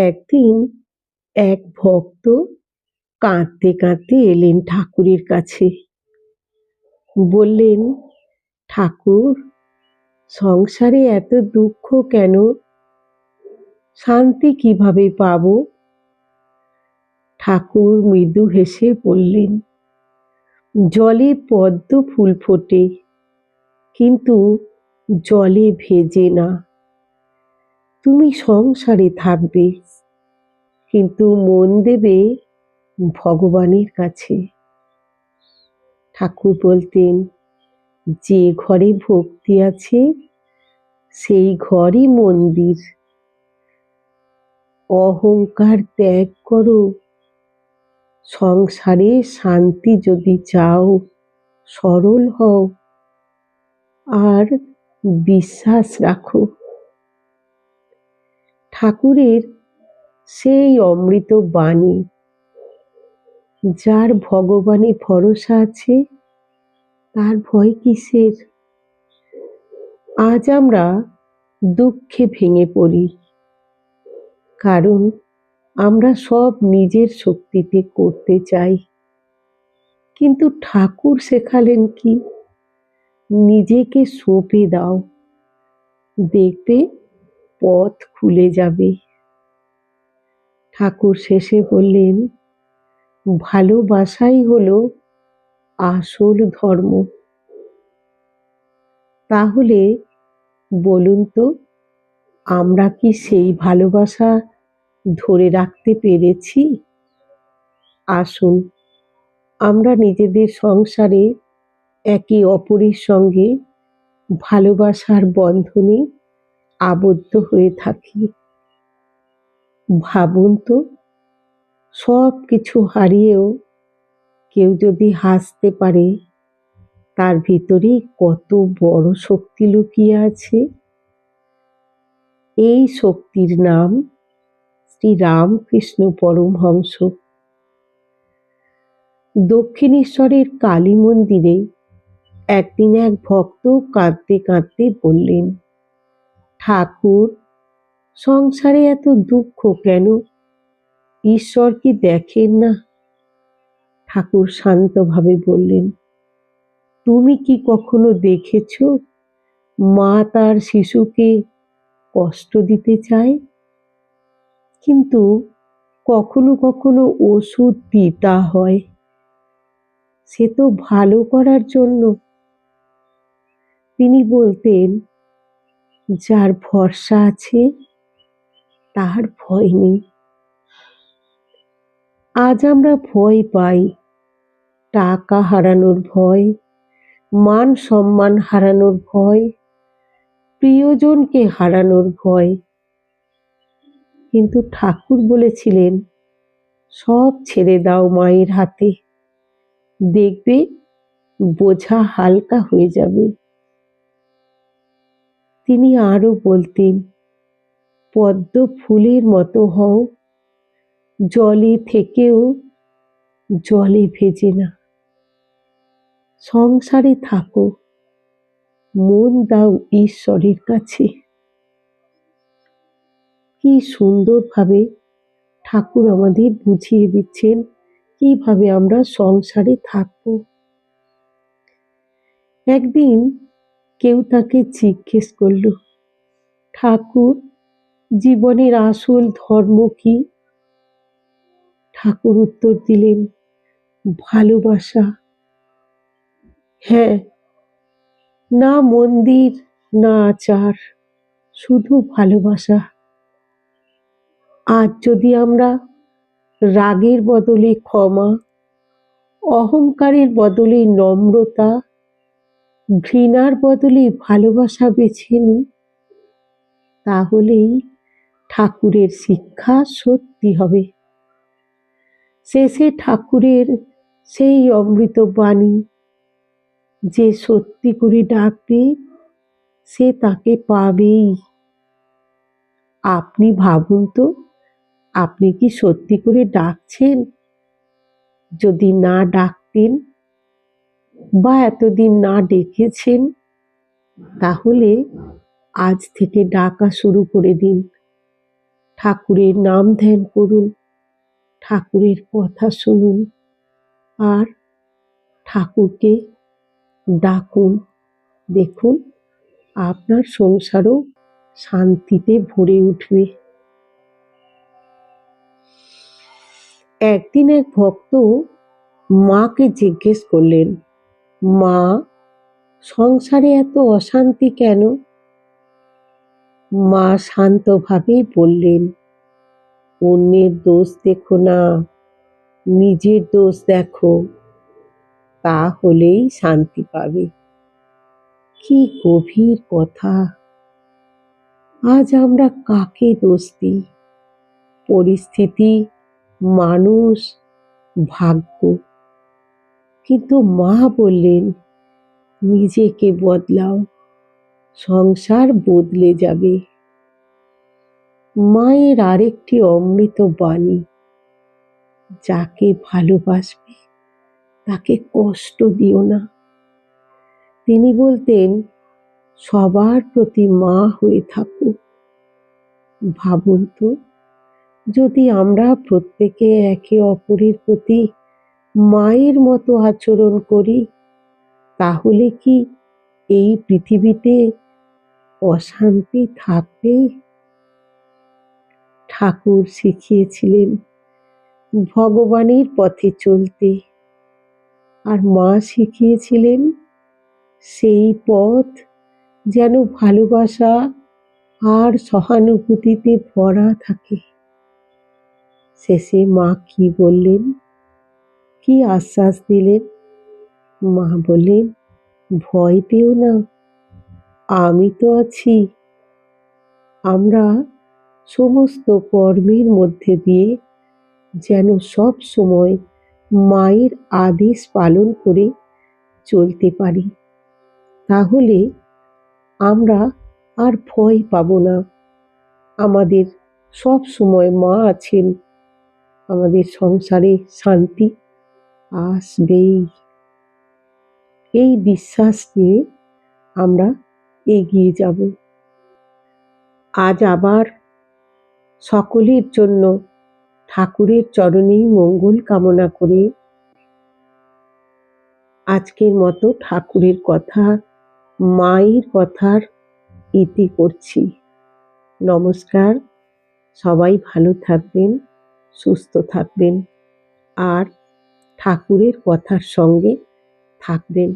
একদিন এক ভক্ত কাঁদতে কাঁদতে এলেন ঠাকুরের কাছে। বললেন, ঠাকুর, সংসারে এত দুঃখ কেন? শান্তি কিভাবে পাবো? ঠাকুর মৃদু হেসে বললেন, জলে পদ্ম ফুল ফোটে, কিন্তু জলে ভেজে না। তুমি সংসারে থাকবে, কিন্তু মন দেবে ভগবানের কাছে। ঠাকুর বলতেন, যে ঘরে ভক্তি আছে সেই ঘরই মন্দির। অহংকার ত্যাগ করো, সংসারে শান্তি যদি চাও, সরল হও আর বিশ্বাস রাখো। ঠাকুরের সেই অমৃত বাণী, যার ভগবানে ভরসা আছে তার ভয় কিসের? আজ আমরা দুঃখে ভেঙে পড়ি, কারণ আমরা সব নিজের শক্তিতে করতে চাই। কিন্তু ঠাকুর শেখালেন কি? নিজেকে সঁপে দাও, দেখবে পথ খুলে যাবে। ঠাকুর শেষে বললেন, ভালোবাসাই হলো আসল ধর্ম। তাহলে বলুন তো, আমরা কি সেই ভালোবাসা ধরে রাখতে পেরেছি? আসুন, আমরা নিজেদের সংসারে একে অপরের সঙ্গে ভালোবাসার বন্ধনে আবদ্ধ হয়ে থাকি। ভাবুন তো, সব কিছু হারিয়েও কেউ যদি হাসতে পারে, তার ভিতরে কত বড় শক্তি লুকিয়ে আছে। এই শক্তির নাম শ্রী রামকৃষ্ণ পরমহংস। দক্ষিণেশ্বরের কালী মন্দিরে একদিন এক ভক্ত কাঁদতে কাঁদতে বললেন, ঠাকুর, সংসারে এত দুঃখ কেন? ঈশ্বর কি দেখেন না? ঠাকুর শান্তভাবে বললেন, তুমি কি কখনো দেখেছ মা তার শিশুকে কষ্ট দিতে চায়? কিন্তু কখনো কখনো ওষুধ পিতা হয়, সে তো ভালো করার জন্য। তিনি বলতেন, যার ভরসা আছে তার ভয় নেই। আজ আমরা ভয় পাই, টাকা হারানোর ভয়, মান সম্মান হারানোর ভয়, প্রিয়জনকে হারানোর ভয়। কিন্তু ঠাকুর বলেছিলেন, সব ছেড়ে দাও মায়ের হাতে, দেখবে বোঝা হালকা হয়ে যাবে। তিনি আরো বলতেন, পদ্ম ফুলের মতো হও, জলে থেকেও জলে ভেজে না। সংসারে থাকো, মন দাও ঈশ্বরের কাছে। কি সুন্দরভাবে ঠাকুর আমাদের বুঝিয়ে দিচ্ছেন কিভাবে আমরা সংসারে থাকবো। একদিন কেউ তাকে জিজ্ঞেস করলো, ঠাকুর, জীবনের আসল ধর্ম কি? ঠাকুর উত্তর দিলেন, ভালোবাসা। হ্যাঁ, না মন্দির, না আচার, শুধু ভালোবাসা। আজ যদি আমরা রাগের বদলে ক্ষমা, অহংকারের বদলে নম্রতা, ঘৃণার বদলে ভালোবাসা বেছে নিই, তাহলেই ঠাকুরের শিক্ষা সত্যি হবে। শেষে ঠাকুরের সেই অমৃত বাণী, যে সত্যি করে ডাকবে সে তাকে পাবেই। আপনি ভাবুন তো, আপনি কি সত্যি করে ডাকছেন? যদি না ডাকতেন বা এতদিন না ডেকেছেন, তাহলে আজ থেকে ডাকা শুরু করে দিন। ঠাকুরের নাম ধ্যান করুন, ঠাকুরের কথা শুনুন, আর ঠাকুরকে ডাকুন। দেখুন আপনার সংসারও শান্তিতে ভরে উঠবে। একদিন এক ভক্ত মাকে জিজ্ঞেস করলেন, মা, সংসারে এত অশান্তি কেন? মা শান্তভাবে বললেন, অন্যের দোষ দেখো না, নিজের দোষ দেখো, তাহলেই শান্তি পাবে। কি গভীর কথা! আজ আমরা কাকে দোষ দিই? পরিস্থিতি, মানুষ, ভাগ্য। কিন্তু মা বললেন, নিজেকে বদলাও, সংসার বদলে যাবে। মায়ের আরেকটি অমৃত বাণী, যাকে ভালোবাসবে তাকে কষ্ট দিও না। তিনি বলতেন, সবার প্রতি মা হয়ে থাকো। ভাবুন তো, যদি আমরা প্রত্যেকে একে অপরের প্রতি মায়ের মতো আচরণ করি, তাহলে কি এই পৃথিবীতে অশান্তি থাকবে? ঠাকুর শিখিয়েছিলেন ভগবানের পথে চলতে, আর মা শিখিয়েছিলেন সেই পথ যেন ভালোবাসা আর সহানুভূতিতে ভরা থাকে। শেষে মা কি বললেন, কি আশ্বাস দিলেন? মা বললেন, ভয় পেও না, আমি তো আছি। আমরা সমস্ত কর্মের মধ্যে দিয়ে যেন সব সময় মায়ের আদেশ পালন করে চলতে পারি, তাহলে আমরা আর ভয় পাব না। আমাদের সব সময় মা আছেন, আমাদের সংসারে শান্তি আসবেই। এই বিশ্বাস নিয়ে আমরা এগিয়ে যাব। আজ আবার সকলের জন্য ঠাকুরের চরণেই মঙ্গল কামনা করে আজকের মতো ঠাকুরের কথা, মায়ের কথার ইতি করছি। নমস্কার। সবাই ভালো থাকবেন, সুস্থ থাকবেন, আর ঠাকুরের কথার সঙ্গে থাকবেন।